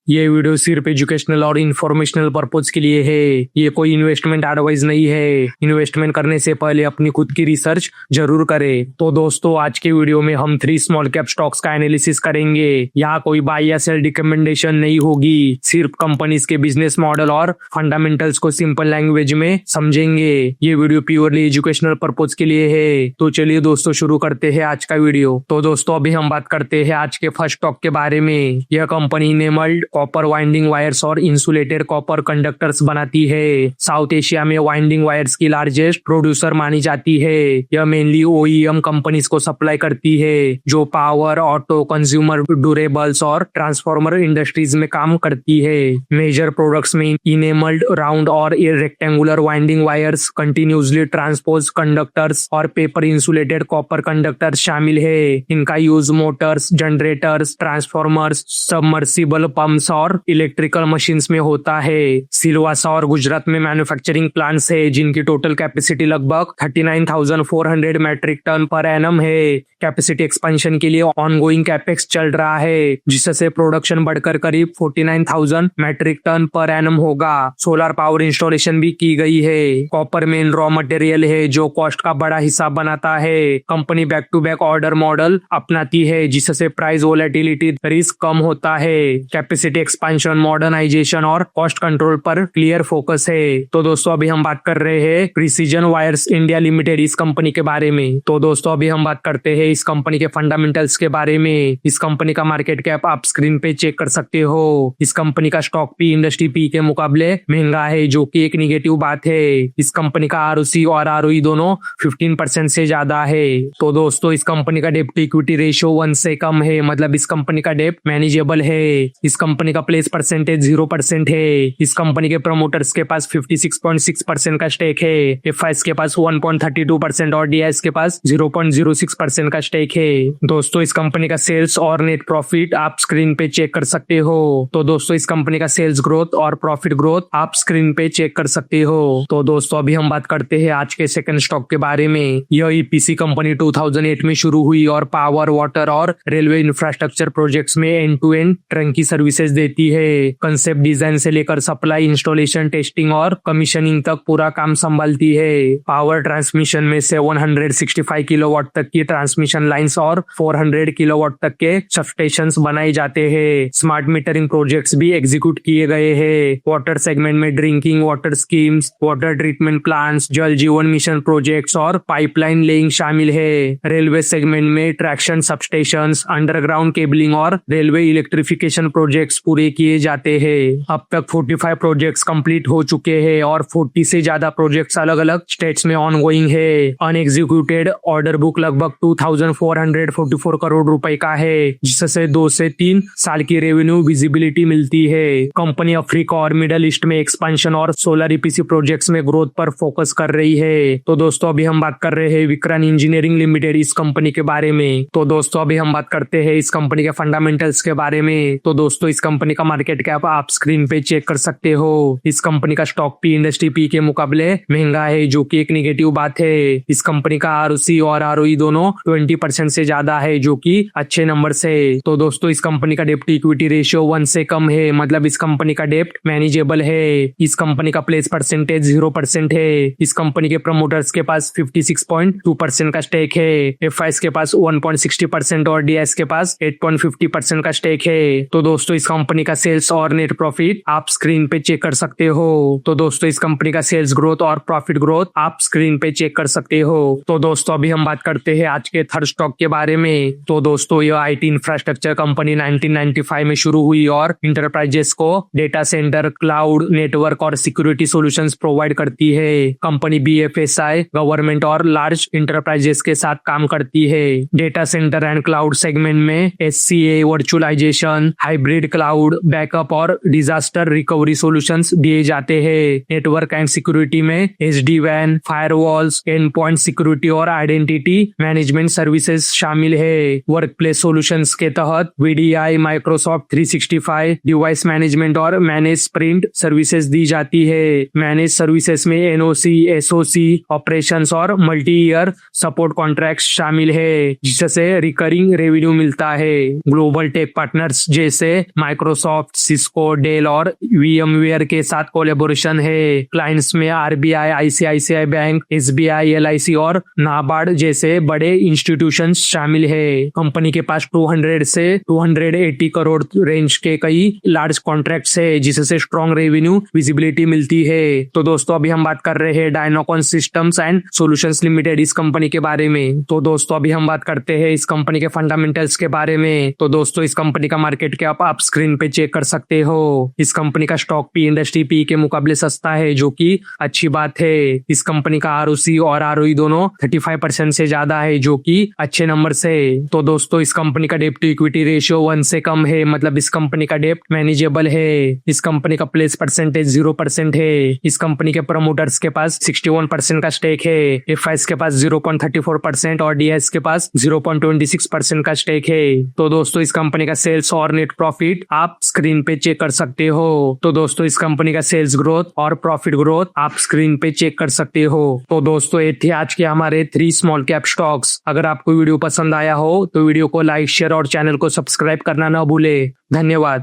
ये वीडियो सिर्फ एजुकेशनल और इन्फॉर्मेशनल पर्पज के लिए है। ये कोई इन्वेस्टमेंट एडवाइस नहीं है। इन्वेस्टमेंट करने से पहले अपनी खुद की रिसर्च जरूर करें। तो दोस्तों, आज के वीडियो में हम 3 स्मॉल कैप स्टॉक्स का एनालिसिस करेंगे। यहाँ कोई बाय या सेल रिकमेंडेशन नहीं होगी, सिर्फ कंपनीज के बिजनेस मॉडल और फंडामेंटल्स को सिंपल लैंग्वेज में समझेंगे। ये वीडियो प्योरली एजुकेशनल पर्पज के लिए है। तो चलिए दोस्तों, शुरू करते हैं आज का वीडियो। तो दोस्तों, अभी हम बात करते हैं आज के फर्स्ट स्टॉक के बारे में। यह कंपनी नेमल्ड कॉपर वाइंडिंग वायर्स और इंसुलेटेड कॉपर कंडक्टर्स बनाती है। साउथ एशिया में वाइंडिंग वायर्स की लार्जेस्ट प्रोड्यूसर मानी जाती है। यह मेनली ओईएम कंपनीज को सप्लाई करती है जो पावर, ऑटो, कंज्यूमर ड्यूरेबल्स और ट्रांसफॉर्मर इंडस्ट्रीज में काम करती है। मेजर प्रोडक्ट्स में इनेमल्ड राउंड और rectangular winding wires, continuously transpose conductors और पेपर इंसुलेटेड कॉपर कंडक्टर्स शामिल है। इनका use Motors, generators, transformers, submersible pumps और इलेक्ट्रिकल मशीन्स में होता है। सिलवासा और गुजरात में मैन्युफैक्चरिंग प्लांट्स है जिनकी टोटल कैपेसिटी लगभग 39,400 मैट्रिक टन पर एनम है। कैपेसिटी एक्सपेंशन के लिए ऑनगोइंग कैपेक्स चल रहा है, जिससे प्रोडक्शन बढ़कर करीब 49,000 मैट्रिक टन पर एनम होगा। सोलर पावर इंस्टॉलेशन भी की गई है। कॉपर मेन रॉ मटेरियल है जो कॉस्ट का बड़ा हिस्सा बनाता है। Company back to back order model अपनाती है, जिससे प्राइस वोलेटिलिटी रिस्क कम होता है। कैपेसिटी एक्सपेंशन, मॉडर्नाइजेशन और कॉस्ट कंट्रोल पर क्लियर फोकस है। तो दोस्तों, अभी हम बात कर रहे हैं प्रिसीजन वायर्स इंडिया लिमिटेड, इस कंपनी के बारे में। तो दोस्तों, अभी हम बात करते हैं इस कंपनी के फंडामेंटल्स के बारे में। इस कंपनी का मार्केट कैप आप स्क्रीन पे चेक कर सकते हो। इस कंपनी का स्टॉक पी इंडस्ट्री पी के मुकाबले महंगा है, जो कि एक निगेटिव बात है। इस कंपनी का आरओसी और आरओई दोनों 15% से ज्यादा है। तो दोस्तों, इस कंपनी का डेब्ट इक्विटी रेशियो 1 से कम है, मतलब इस कंपनी का डेब्ट मैनेजेबल है। इस कंपनी का प्लेस परसेंटेज 0% है। इस कंपनी के प्रमोटर्स के पास 56.6% का स्टेक है। एफआईएस के पास 1.32% और डीआईएस के पास 0.06% का स्टेक है। दोस्तों, इस कंपनी का सेल्स और नेट प्रॉफिट आप स्क्रीन पे चेक कर सकते हो। तो दोस्तों, इस कंपनी का सेल्स ग्रोथ और प्रॉफिट ग्रोथ आप स्क्रीन पे चेक कर सकते हो। तो दोस्तों, अभी हम बात करते हैं आज के सेकंड स्टॉक के बारे में। यह ईपीसी कंपनी 2008 में शुरू हुई और पावर, वाटर और रेलवे इंफ्रास्ट्रक्चर प्रोजेक्ट्स में एंड टू एंड ट्रंकी सर्विसेज देती है। कंसेप्ट डिजाइन से लेकर सप्लाई, इंस्टॉलेशन, टेस्टिंग और कमीशनिंग तक पूरा काम संभालती है। पावर ट्रांसमिशन में 765 किलोवाट तक की ट्रांसमिशन लाइंस और 400 किलोवाट तक के सबस्टेशंस बनाए जाते हैं। स्मार्ट मीटरिंग प्रोजेक्ट्स भी एग्जीक्यूट किए गए हैं। वाटर सेगमेंट में drinking water schemes, water treatment plants, जल जीवन मिशन प्रोजेक्ट्स और पाइपलाइन लेइंग शामिल है। रेलवे सेगमेंट में ट्रैक्शन सबस्टेशंस, अंडरग्राउंड केबलिंग और रेलवे इलेक्ट्रिफिकेशन प्रोजेक्ट्स पूरे किए जाते हैं। अब तक 45 प्रोजेक्ट्स कंप्लीट हो चुके हैं और 40 से ज्यादा प्रोजेक्ट्स अलग अलग स्टेट्स में ऑनगोइंग है। अनएग्जीक्यूटेड ऑर्डर बुक लगभग 2,444 करोड़ रुपए का है, जिससे 2 से 3 साल की रेवेन्यू विजिबिलिटी मिलती है। कंपनी अफ्रीका और मिडल ईस्ट में एक्सपेंशन और सोलर ईपीसी प्रोजेक्ट्स में ग्रोथ पर फोकस कर रही है। तो दोस्तों, अभी हम बात कर रहे हैं विक्रांत इंजीनियरिंग लिमिटेड, इस कंपनी के बारे में। तो दोस्तों, अभी हम बात करते हैं इस कंपनी के फंडामेंटल्स के बारे में। तो दोस्तों, इस कंपनी का मार्केट कैप आप स्क्रीन पे चेक कर सकते हो। इस कंपनी का स्टॉक पी इंडस्ट्री पी के मुकाबले महंगा है, जो कि एक निगेटिव बात है। इस कंपनी का आरओसी और आरओई दोनों 20% से ज्यादा है, जो कि अच्छे नंबर से। तो दोस्तों, इस कंपनी का डेब्ट इक्विटी रेशियो 1 से कम है, मतलब इस कंपनी का डेब्ट मैनेजेबल है। इस कंपनी का प्लेस परसेंटेज 0% है। इस कंपनी के प्रमोटर्स के पास 56.2% का स्टेक है। एफआईएस के पास 1.60% और डीआईएस के पास 8.50% का स्टेक है। तो दोस्तों, इस कंपनी का सेल्स और नेट प्रॉफिट आप स्क्रीन पे चेक कर सकते हो। तो दोस्तों, इस कंपनी का सेल्स ग्रोथ और प्रॉफिट ग्रोथ आप स्क्रीन पे चेक कर सकते हो। तो दोस्तों, अभी हम बात करते हैं आज के थर्ड स्टॉक के बारे में। तो दोस्तों, यह आईटी इंफ्रास्ट्रक्चर कंपनी 1995 में शुरू हुई और इंटरप्राइजेस को डेटा सेंटर, क्लाउड, नेटवर्क और सिक्योरिटी सॉल्यूशंस प्रोवाइड करती है। कंपनी बीएफएसआई, गवर्नमेंट और लार्ज इंटरप्राइजेस के साथ काम करती है। Data center and cloud segment में SCA, virtualization, hybrid cloud backup और डिजास्टर रिकवरी सॉल्यूशंस दिए जाते हैं। नेटवर्क एंड सिक्योरिटी में SD-WAN, firewalls, end point security और आइडेंटिटी मैनेजमेंट सर्विसेज शामिल है। वर्कप्लेस सॉल्यूशंस के तहत VDI, माइक्रोसॉफ्ट 365, डिवाइस मैनेजमेंट और मैनेज स्प्रिंट सर्विसेज दी जाती है। मैनेज सर्विसेज में NOC, SOC, ऑपरेशंस और मल्टी ईयर सपोर्ट कॉन्ट्रैक्ट शामिल है, जिससे रिकरिंग रेवेन्यू मिलता है। ग्लोबल टेक पार्टनर्स जैसे माइक्रोसॉफ्ट, सिस्को, डेल और VMware के साथ कोलेबोरेशन है। क्लाइंट्स में RBI, ICICI bank, SBI, LIC और नाबार्ड जैसे बड़े इंस्टीट्यूशंस शामिल है। कंपनी के पास 200 से 280 करोड़ रेंज के कई लार्ज कॉन्ट्रैक्ट्स है, जिससे स्ट्रॉन्ग रेवेन्यू विजिबिलिटी मिलती है। तो दोस्तों अभी हम बात कर रहे हैं डायनाकॉन सिस्टम्स एंड सॉल्यूशंस लिमिटेड इस कंपनी के बारे में। तो दोस्तों अभी हम बात करते हैं इस कंपनी के फंडामेंटल्स के बारे में। तो दोस्तों इस कंपनी का मार्केट कैप आप स्क्रीन पे चेक कर सकते हो। इस कंपनी का स्टॉक पी इंडस्ट्री पी के मुकाबले सस्ता है, जो कि अच्छी बात है। इस कंपनी का ROC और ROE दोनों 35% से ज्यादा है, जो कि अच्छे नंबर से। तो दोस्तों इस कंपनी का डेप्ट टू इक्विटी रेशियो 1 से कम है, मतलब इस कंपनी का डेप्ट मैनेजेबल है। इस कंपनी का प्लेस परसेंटेज 0% है। इस कंपनी के प्रमोटर्स के पास 61% का स्टेक है। FIs के पास 0.34% और DIs के पास 0.26% का स्टेक है। तो दोस्तों इस कंपनी का सेल्स और नेट प्रॉफिट आप स्क्रीन पे चेक कर सकते हो। तो दोस्तों इस कंपनी का सेल्स ग्रोथ और प्रॉफिट ग्रोथ आप स्क्रीन पे चेक कर सकते हो। तो दोस्तों ये थे आज के हमारे 3 स्मॉल कैप स्टॉक्स। अगर आपको वीडियो पसंद आया हो तो वीडियो को लाइक, शेयर और चैनल को सब्सक्राइब करना ना भूले। धन्यवाद।